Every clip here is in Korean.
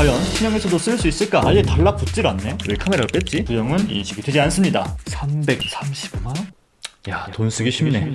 과연 신형에서도 쓸 수 있을까? 아예 달라붙질 않네. 왜 카메라를 뺐지? 구형은 인식이 되지 않습니다. 335만원? 야, 돈 쓰기 쉽네.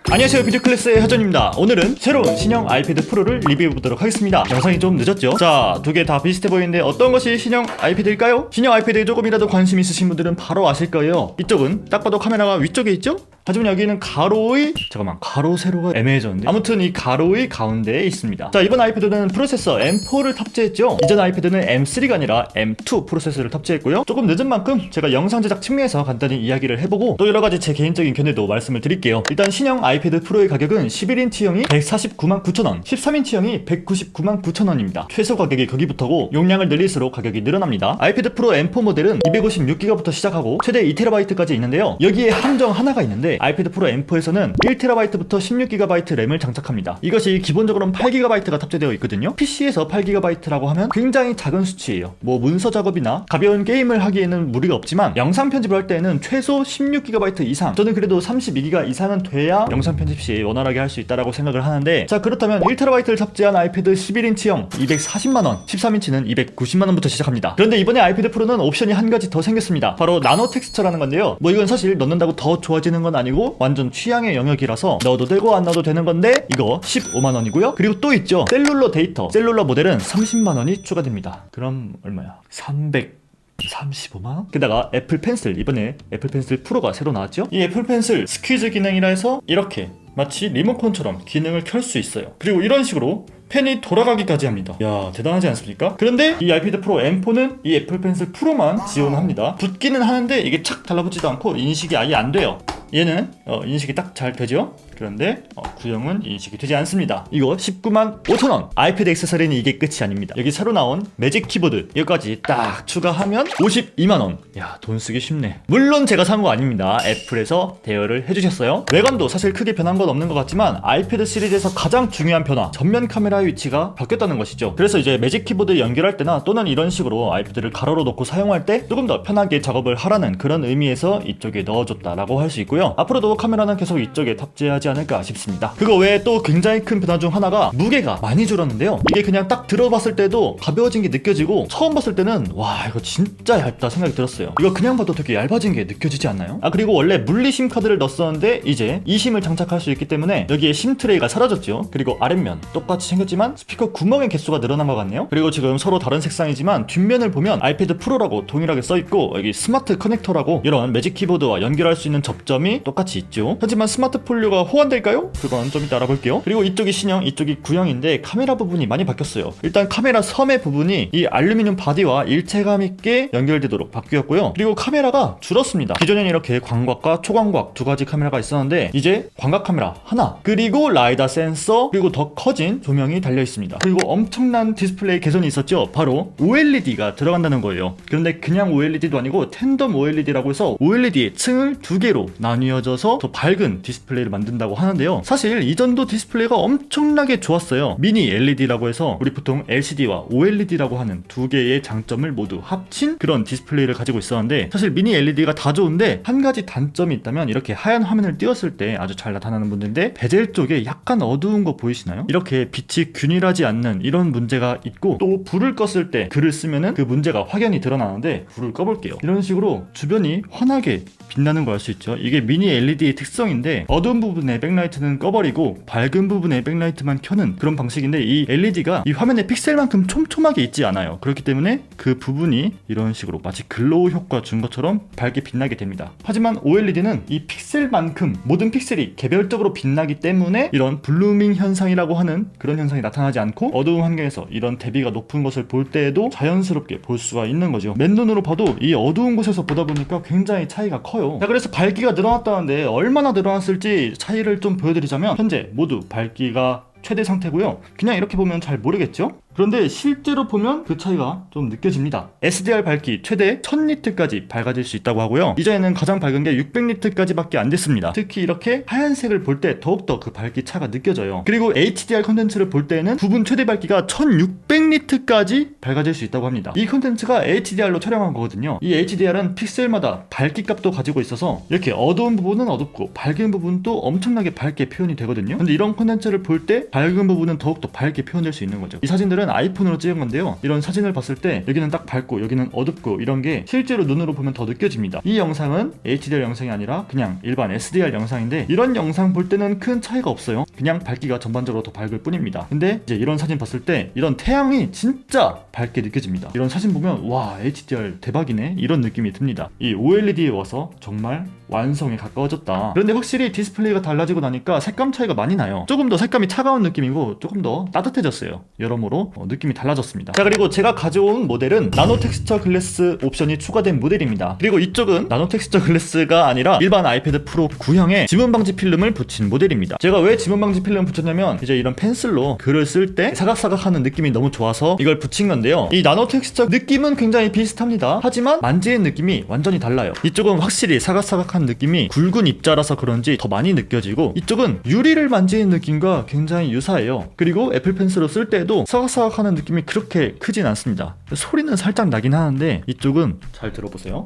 안녕하세요, 비디오클래스의 혜전입니다. 오늘은 새로운 신형 아이패드 프로를 리뷰해보도록 하겠습니다. 영상이 좀 늦었죠? 자, 두 개 다 비슷해 보이는데 어떤 것이 신형 아이패드일까요? 신형 아이패드에 조금이라도 관심 있으신 분들은 바로 아실 거예요. 이쪽은 딱 봐도 카메라가 위쪽에 있죠? 하지만 여기는 가로의 가로 세로가 애매해졌는데 아무튼 이 가로의 가운데에 있습니다. 자, 이번 아이패드는 프로세서 M4를 탑재했죠. 이전 아이패드는 M3가 아니라 M2 프로세서를 탑재했고요. 조금 늦은 만큼 제가 영상 제작 측면에서 간단히 이야기를 해보고 또 여러가지 제 개인적인 견해도 말씀을 드릴게요. 일단 신형 아이패드 프로의 가격은 11인치형이 149만 9천원, 13인치형이 199만 9천원입니다. 최소 가격이 거기부터고 용량을 늘릴수록 가격이 늘어납니다. 아이패드 프로 M4 모델은 256기가부터 시작하고 최대 2TB까지 있는데요. 여기에 함정 하나가 있는데 아이패드 프로 M4에서는 1TB부터 16GB 램을 장착합니다. 이것이 기본적으로는 8GB가 탑재되어 있거든요. PC에서 8GB라고 하면 굉장히 작은 수치예요. 뭐 문서 작업이나 가벼운 게임을 하기에는 무리가 없지만 영상 편집을 할 때는 최소 16GB 이상, 저는 그래도 32GB 이상은 돼야 영상 편집 시 원활하게 할 수 있다고 생각을 하는데, 자, 그렇다면 1TB를 탑재한 아이패드 11인치형 240만원, 13인치는 290만원부터 시작합니다. 그런데 이번에 아이패드 프로는 옵션이 한 가지 더 생겼습니다. 바로 나노 텍스처라는 건데요. 뭐 이건 사실 넣는다고 더 좋아지는 건 아니고 완전 취향의 영역이라서 넣어도 되고 안 넣어도 되는 건데, 이거 15만원이고요 그리고 또 있죠, 셀룰러 데이터. 셀룰러 모델은 30만원이 추가됩니다. 그럼 얼마야? 335만원? 게다가 애플 펜슬, 이번에 애플 펜슬 프로가 새로 나왔죠? 이 애플 펜슬 스퀴즈 기능이라 해서 이렇게 마치 리모컨처럼 기능을 켤 수 있어요. 그리고 이런 식으로 펜이 돌아가기까지 합니다. 야, 대단하지 않습니까? 그런데 이 아이패드 프로 M4는 이 애플 펜슬 프로만 지원합니다. 붙기는 하는데 이게 착 달라붙지도 않고 인식이 아예 안 돼요. 얘는 인식이 딱 잘 되죠? 그런데 구형은 인식이 되지 않습니다. 이거 19만 5천원. 아이패드 액세서리는 이게 끝이 아닙니다. 여기 새로 나온 매직 키보드 이거까지 딱 추가하면 52만원. 야, 돈 쓰기 쉽네. 물론 제가 산 거 아닙니다. 애플에서 대여를 해주셨어요. 외관도 사실 크게 변한 건 없는 것 같지만 아이패드 시리즈에서 가장 중요한 변화, 전면 카메라의 위치가 바뀌었다는 것이죠. 그래서 이제 매직 키보드 연결할 때나 또는 이런 식으로 아이패드를 가로로 놓고 사용할 때 조금 더 편하게 작업을 하라는 그런 의미에서 이쪽에 넣어줬다라고 할 수 있고요. 앞으로도 카메라는 계속 이쪽에 탑재하지 않을까 싶습니다. 그거 외에 또 굉장히 큰 변화 중 하나가 무게가 많이 줄었는데요. 이게 그냥 딱 들어봤을 때도 가벼워진 게 느껴지고, 처음 봤을 때는 와, 이거 진짜 얇다 생각이 들었어요. 이거 그냥 봐도 되게 얇아진 게 느껴지지 않나요? 아, 그리고 원래 물리심 카드를 넣었었는데 이제 e심을 장착할 수 있기 때문에 여기에 심 트레이가 사라졌죠. 그리고 아랫면 똑같이 생겼지만 스피커 구멍의 개수가 늘어난 것 같네요. 그리고 지금 서로 다른 색상이지만 뒷면을 보면 아이패드 프로라고 동일하게 써있고, 여기 스마트 커넥터라고 이런 매직 키보드와 연결할 수 있는 접점이 똑같이 있죠. 하지만 스마트 폴리오가 호환될까요? 그건 좀 이따 알아볼게요. 그리고 이쪽이 신형, 이쪽이 구형인데 카메라 부분이 많이 바뀌었어요. 일단 카메라 섬의 부분이 이 알루미늄 바디와 일체감 있게 연결되도록 바뀌었고요. 그리고 카메라가 줄었습니다. 기존에는 이렇게 광각과 초광각 두 가지 카메라가 있었는데 이제 광각 카메라 하나, 그리고 라이다 센서, 그리고 더 커진 조명이 달려 있습니다. 그리고 엄청난 디스플레이 개선이 있었죠. 바로 OLED가 들어간다는 거예요. 그런데 그냥 OLED도 아니고 텐덤 OLED라고 해서 OLED의 층을 두 개로 나뉘어져서 더 밝은 디스플레이를 만든다고 하는데요. 사실 이전도 디스플레이가 엄청나게 좋았어요. 미니 LED라고 해서 우리 보통 LCD와 OLED라고 하는 두 개의 장점을 모두 합친 그런 디스플레이를 가지고 있었는데, 사실 미니 LED가 다 좋은데 한 가지 단점이 있다면 이렇게 하얀 화면을 띄웠을 때 아주 잘 나타나는 문제인데, 베젤 쪽에 약간 어두운 거 보이시나요? 이렇게 빛이 균일하지 않는 이런 문제가 있고, 또 불을 껐을 때 글을 쓰면은 그 문제가 확연히 드러나는데, 불을 꺼볼게요. 이런 식으로 주변이 환하게 빛나는 걸 알 수 있죠. 이게 미니 LED의 특성인데 어두운 부분의 백라이트는 꺼버리고 밝은 부분의 백라이트만 켜는 그런 방식인데, 이 LED가 이 화면의 픽셀만큼 촘촘하게 있지 않아요. 그렇기 때문에 그 부분이 이런 식으로 마치 글로우 효과 준 것처럼 밝게 빛나게 됩니다. 하지만 OLED는 이 픽셀만큼 모든 픽셀이 개별적으로 빛나기 때문에 이런 블루밍 현상이라고 하는 그런 현상이 나타나지 않고, 어두운 환경에서 이런 대비가 높은 것을 볼 때에도 자연스럽게 볼 수가 있는 거죠. 맨눈으로 봐도 이 어두운 곳에서 보다 보니까 굉장히 차이가 커요. 자, 그래서 밝기가 늘어났다는데 얼마나 늘어났을지 차이를 좀 보여드리자면, 현재 모두 밝기가 최대 상태고요. 그냥 이렇게 보면 잘 모르겠죠? 그런데 실제로 보면 그 차이가 좀 느껴집니다. SDR 밝기 최대 1000니트까지 밝아질 수 있다고 하고요. 이전에는 가장 밝은 게 600니트까지 밖에 안 됐습니다. 특히 이렇게 하얀색을 볼 때 더욱더 그 밝기 차가 느껴져요. 그리고 HDR 컨텐츠를 볼 때는 부분 최대 밝기가 1600니트까지 밝아질 수 있다고 합니다. 이 컨텐츠가 HDR로 촬영한 거거든요. 이 HDR은 픽셀마다 밝기 값도 가지고 있어서 이렇게 어두운 부분은 어둡고 밝은 부분도 엄청나게 밝게 표현이 되거든요. 근데 이런 컨텐츠를 볼 때 밝은 부분은 더욱더 밝게 표현될 수 있는 거죠. 이 사진들은 모델은 아이폰으로 찍은 건데요. 이런 사진을 봤을 때 여기는 딱 밝고 여기는 어둡고 이런 게 실제로 눈으로 보면 더 느껴집니다. 이 영상은 HDR 영상이 아니라 그냥 일반 SDR 영상인데 이런 영상 볼 때는 큰 차이가 없어요. 그냥 밝기가 전반적으로 더 밝을 뿐입니다. 근데 이제 이런 사진 봤을 때 이런 태양이 진짜 밝게 느껴집니다. 이런 사진 보면 와 HDR 대박이네 이런 느낌이 듭니다. 이 OLED에 와서 정말 완성에 가까워졌다. 그런데 확실히 디스플레이가 달라지고 나니까 색감 차이가 많이 나요. 조금 더 색감이 차가운 느낌이고 조금 더 따뜻해졌어요. 여러모로 느낌이 달라졌습니다. 자, 그리고 제가 가져온 모델은 나노 텍스처 글래스 옵션이 추가된 모델입니다. 그리고 이쪽은 나노 텍스처 글래스가 아니라 일반 아이패드 프로 9형에 지문 방지 필름을 붙인 모델입니다. 제가 왜 지문 방지 필름을 붙였냐면 이제 이런 펜슬로 글을 쓸 때 사각사각하는 느낌이 너무 좋아서 이걸 붙인 건데요. 이 나노 텍스처 느낌은 굉장히 비슷합니다. 하지만 만지는 느낌이 완전히 달라요. 이쪽은 확실히 사각사각한 느낌이 굵은 입자라서 그런지 더 많이 느껴지고 이쪽은 유리를 만지는 느낌과 굉장히 유사해요. 그리고 애플 펜슬로 쓸 때도 사각사각하는 느낌이 그렇게 크진 않습니다. 소리는 살짝 나긴 하는데 이쪽은 잘 들어보세요.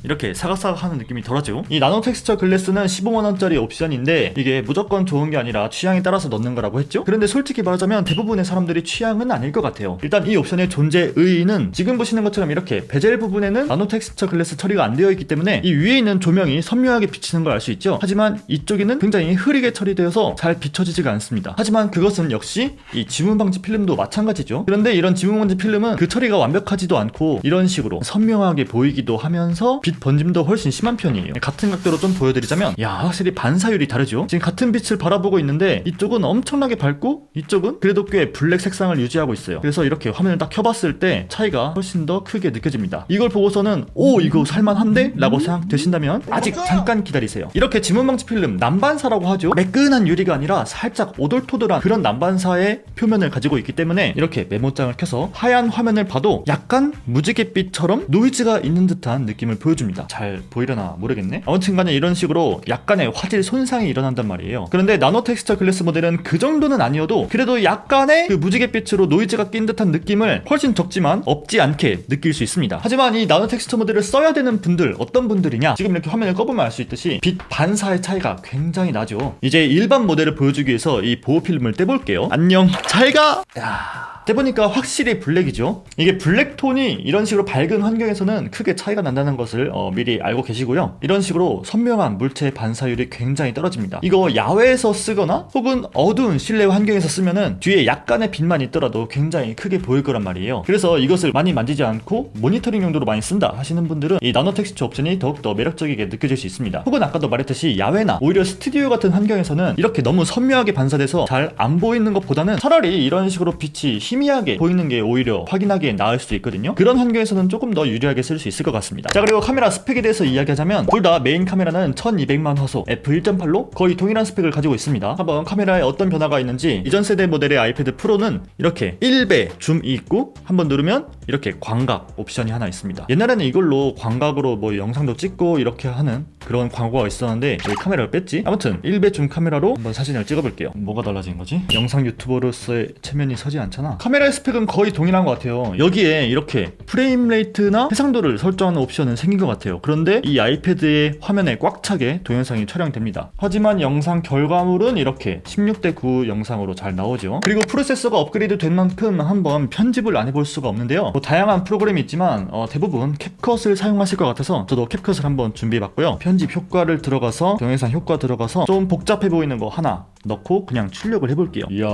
이렇게 사각사각하는 느낌이 덜하죠. 이 나노 텍스처 글래스는 15만원짜리 옵션인데 이게 무조건 좋은 게 아니라 취향에 따라서 넣는 거라고 했죠. 그런데 솔직히 말하자면 대부분의 사람들이 취향은 아닐 것 같아요. 일단 이 옵션의 존재 의의는 지금 보시는 것처럼 이렇게 베젤 부분에는 나노 텍스처 글래스 처리가 안 되어 있기 때문에 이 위에 있는 조명이 선명하게 비치는 걸 알 수 있죠. 하지만 이쪽에는 굉장히 흐리게 처리되어서 잘 비춰지지가 않습니다. 하지만 그것은 역시 이 지문 방지 필름도 마찬가지죠. 그런데 이런 지문 방지 필름은 그 처리가 완벽하지도 않고 이런 식으로 선명하게 보이기도 하면서 빛 번짐도 훨씬 심한 편이에요. 같은 각도로 좀 보여드리자면 야 확실히 반사율이 다르죠. 지금 같은 빛을 바라보고 있는데 이쪽은 엄청나게 밝고 이쪽은 그래도 꽤 블랙 색상을 유지하고 있어요. 그래서 이렇게 화면을 딱 켜봤을 때 차이가 훨씬 더 크게 느껴집니다. 이걸 보고서는 오 이거 살만한데? 라고 생각되신다면 아직 잠깐 기다리세요. 이렇게 지문방지 필름 난반사라고 하죠. 매끈한 유리가 아니라 살짝 오돌토돌한 그런 난반사의 표면을 가지고 있기 때문에 이렇게 메모장을 켜서 하얀 화면을 봐도 약간 무지갯빛처럼 노이즈가 있는 듯한 느낌을 보여줍니다. 잘 보이려나 모르겠네. 아무튼 간에 이런 식으로 약간의 화질 손상이 일어난단 말이에요. 그런데 나노 텍스처 글래스 모델은 그 정도는 아니어도 그래도 약간의 그 무지갯빛으로 노이즈가 낀 듯한 느낌을 훨씬 적지만 없지 않게 느낄 수 있습니다. 하지만 이 나노 텍스처 모델을 써야 되는 분들 어떤 분들이냐, 지금 이렇게 화면을 꺼보면 알 수 있듯이 빛 반사의 차이가 굉장히 나죠. 이제 일반 모델을 보여주기 위해서 이 보호 필름을 떼볼게요. 안녕 잘가. 떼보니까 확실히 블랙이죠. 이게 블랙톤이 이런 식으로 밝은 환경에서는 크게 차이가 난다는 것을 미리 알고 계시고요. 이런 식으로 선명한 물체 반사율이 굉장히 떨어집니다. 이거 야외에서 쓰거나 혹은 어두운 실내 환경에서 쓰면은 뒤에 약간의 빛만 있더라도 굉장히 크게 보일 거란 말이에요. 그래서 이것을 많이 만지지 않고 모니터링 용도로 많이 쓴다 하시는 분들은 이 나노 텍스처 옵션이 더욱더 매력적이게 느껴질 수 있습니다. 혹은 아까도 말했듯이 야외나 오히려 스튜디오 같은 환경에서는 이렇게 너무 선명하게 반사돼서 잘 안 보이는 것보다는 차라리 이런 식으로 빛이 희미하게 보이는 게 오히려 확인하기에 나을 수도 있거든요. 그런 환경에서는 조금 더 유리하게 쓸 수 있을 것 같습니다. 자, 그리고 카메라 스펙에 대해서 이야기하자면 둘 다 메인 카메라는 1200만 화소 f1.8로 거의 동일한 스펙을 가지고 있습니다. 한번 카메라에 어떤 변화가 있는지, 이전 세대 모델의 아이패드 프로는 이렇게 1배 줌이 있고 한번 누르면 이렇게 광각 옵션이 하나 있습니다. 옛날에는 이걸로 광각으로 뭐 영상도 찍고 이렇게 하는 그런 광고가 있었는데 왜 카메라를 뺐지? 아무튼 1배 줌 카메라로 한번 사진을 찍어볼게요. 뭐가 달라진 거지? 영상 유튜버로서의 체면이 서지 않잖아. 카메라의 스펙은 거의 동일한 것 같아요. 여기에 이렇게 프레임 레이트나 해상도를 설정하는 옵션은 생긴 것 같아요. 그런데 이 아이패드의 화면에 꽉 차게 동영상이 촬영됩니다. 하지만 영상 결과물은 이렇게 16:9 영상으로 잘 나오죠. 그리고 프로세서가 업그레이드 된 만큼 한번 편집을 안 해볼 수가 없는데요. 뭐 다양한 프로그램이 있지만 대부분 캡컷을 사용하실 것 같아서 저도 캡컷을 한번 준비해봤고요. 편집 효과를 들어가서 동영상 효과 들어가서 좀 복잡해 보이는 거 하나 넣고 그냥 출력을 해볼게요. 이야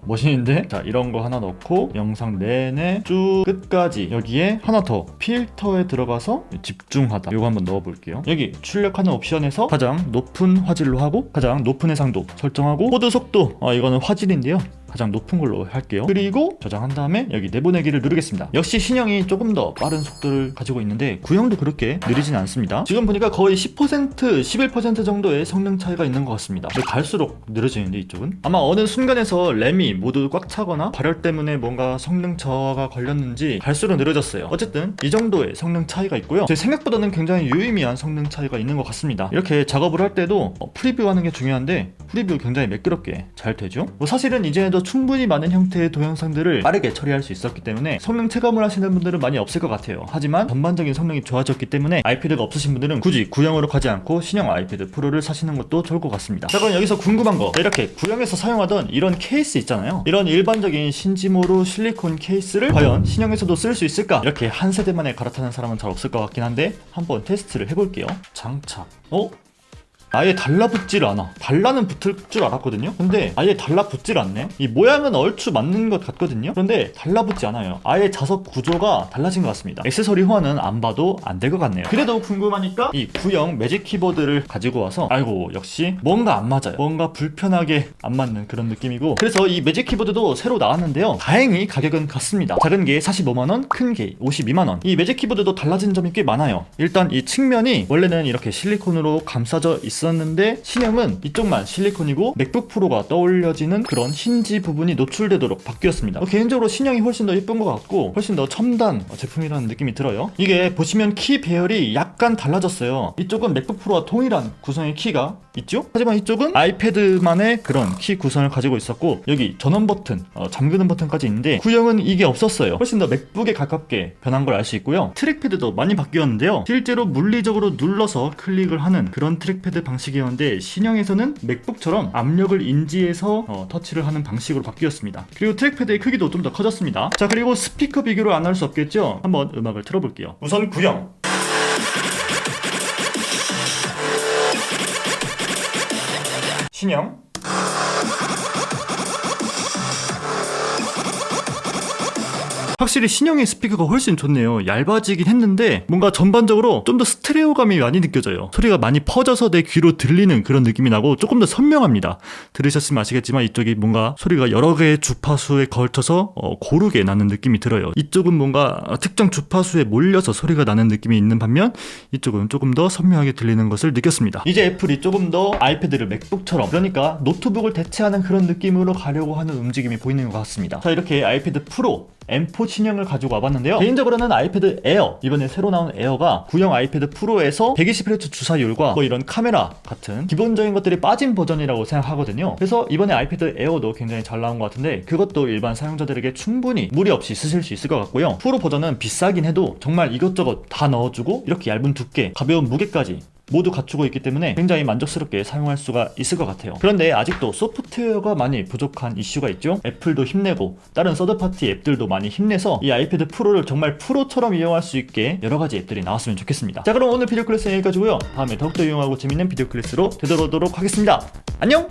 멋있는데? 자, 이런 거 하나 넣고 영상 내내 쭉 끝까지 여기에 하나 더 필터에 들어가서 집중하다 이거 한번 넣어볼게요. 여기 출력하는 옵션에서 가장 높은 화질로 하고 가장 높은 해상도 설정하고 코드 속도 이거는 화질인데요. 가장 높은 걸로 할게요. 그리고 저장한 다음에 여기 내보내기를 누르겠습니다. 역시 신형이 조금 더 빠른 속도를 가지고 있는데 구형도 그렇게 느리진 않습니다. 지금 보니까 거의 10%, 11% 정도의 성능 차이가 있는 것 같습니다. 갈수록 느려지는데 이쪽은? 아마 어느 순간에서 램이 모두 꽉 차거나 발열 때문에 뭔가 성능 저하가 걸렸는지 갈수록 느려졌어요. 어쨌든 이 정도의 성능 차이가 있고요. 제 생각보다는 굉장히 유의미한 성능 차이가 있는 것 같습니다. 이렇게 작업을 할 때도 프리뷰하는 게 중요한데 프리뷰 굉장히 매끄럽게 잘 되죠. 뭐 사실은 이전에도 충분히 많은 형태의 동영상들을 빠르게 처리할 수 있었기 때문에 성능 체감을 하시는 분들은 많이 없을 것 같아요. 하지만 전반적인 성능이 좋아졌기 때문에 아이패드가 없으신 분들은 굳이 구형으로 가지 않고 신형 아이패드 프로를 사시는 것도 좋을 것 같습니다. 자, 그럼 여기서 궁금한 거, 이렇게 구형에서 사용하던 이런 케이스 있잖아요. 이런 일반적인 신지모로 실리콘 케이스를 과연 신형에서도 쓸 수 있을까? 이렇게 한 세대만에 갈아타는 사람은 잘 없을 것 같긴 한데 한번 테스트를 해볼게요. 장착. 아예 달라붙질 않아. 달라는 붙을 줄 알았거든요. 근데 아예 달라붙질 않네. 이 모양은 얼추 맞는 것 같거든요. 그런데 달라붙지 않아요. 아예 자석 구조가 달라진 것 같습니다. 액세서리 호환은 안 봐도 안 될 것 같네요. 그래도 궁금하니까 이 구형 매직 키보드를 가지고 와서 아이고 역시 뭔가 안 맞아요. 뭔가 불편하게 안 맞는 그런 느낌이고, 그래서 이 매직 키보드도 새로 나왔는데요. 다행히 가격은 같습니다. 작은 게 45만원, 큰 게 52만원. 이 매직 키보드도 달라진 점이 꽤 많아요. 일단 이 측면이 원래는 이렇게 실리콘으로 감싸져 있었는데 신형은 이쪽만 실리콘이고 맥북 프로가 떠올려지는 그런 힌지 부분이 노출되도록 바뀌었습니다. 개인적으로 신형이 훨씬 더 예쁜 것 같고 훨씬 더 첨단 제품이라는 느낌이 들어요. 이게 보시면 키 배열이 약간 달라졌어요. 이쪽은 맥북 프로와 동일한 구성의 키가 있죠? 하지만 이쪽은 아이패드만의 그런 키 구성을 가지고 있었고, 여기 전원 버튼, 잠그는 버튼까지 있는데 구형은 이게 없었어요. 훨씬 더 맥북에 가깝게 변한 걸 알 수 있고요. 트랙패드도 많이 바뀌었는데요. 실제로 물리적으로 눌러서 클릭을 하는 그런 트랙패드 방식이었는데 신형에서는 맥북처럼 압력을 인지해서 터치를 하는 방식으로 바뀌었습니다. 그리고 트랙패드의 크기도 좀 더 커졌습니다. 자, 그리고 스피커 비교를 안 할 수 없겠죠? 한번 음악을 틀어볼게요. 우선 구형. 신형. 확실히 신형의 스피커가 훨씬 좋네요. 얇아지긴 했는데 뭔가 전반적으로 좀 더 스테레오감이 많이 느껴져요. 소리가 많이 퍼져서 내 귀로 들리는 그런 느낌이 나고 조금 더 선명합니다. 들으셨으면 아시겠지만 이쪽이 뭔가 소리가 여러 개의 주파수에 걸쳐서 고르게 나는 느낌이 들어요. 이쪽은 뭔가 특정 주파수에 몰려서 소리가 나는 느낌이 있는 반면 이쪽은 조금 더 선명하게 들리는 것을 느꼈습니다. 이제 애플이 조금 더 아이패드를 맥북처럼, 그러니까 노트북을 대체하는 그런 느낌으로 가려고 하는 움직임이 보이는 것 같습니다. 자, 이렇게 아이패드 프로 M4 신형을 가지고 와봤는데요. 개인적으로는 아이패드 에어, 이번에 새로 나온 에어가 구형 아이패드 프로에서 120Hz 주사율과 뭐 이런 카메라 같은 기본적인 것들이 빠진 버전이라고 생각하거든요. 그래서 이번에 아이패드 에어도 굉장히 잘 나온 것 같은데 그것도 일반 사용자들에게 충분히 무리 없이 쓰실 수 있을 것 같고요. 프로 버전은 비싸긴 해도 정말 이것저것 다 넣어주고 이렇게 얇은 두께, 가벼운 무게까지 모두 갖추고 있기 때문에 굉장히 만족스럽게 사용할 수가 있을 것 같아요. 그런데 아직도 소프트웨어가 많이 부족한 이슈가 있죠. 애플도 힘내고 다른 서드파티 앱들도 많이 힘내서 이 아이패드 프로를 정말 프로처럼 이용할 수 있게 여러가지 앱들이 나왔으면 좋겠습니다. 자, 그럼 오늘 비디오 클래스는 여기까지고요. 다음에 더욱더 유용하고 재밌는 비디오 클래스로 되돌아오도록 하겠습니다. 안녕!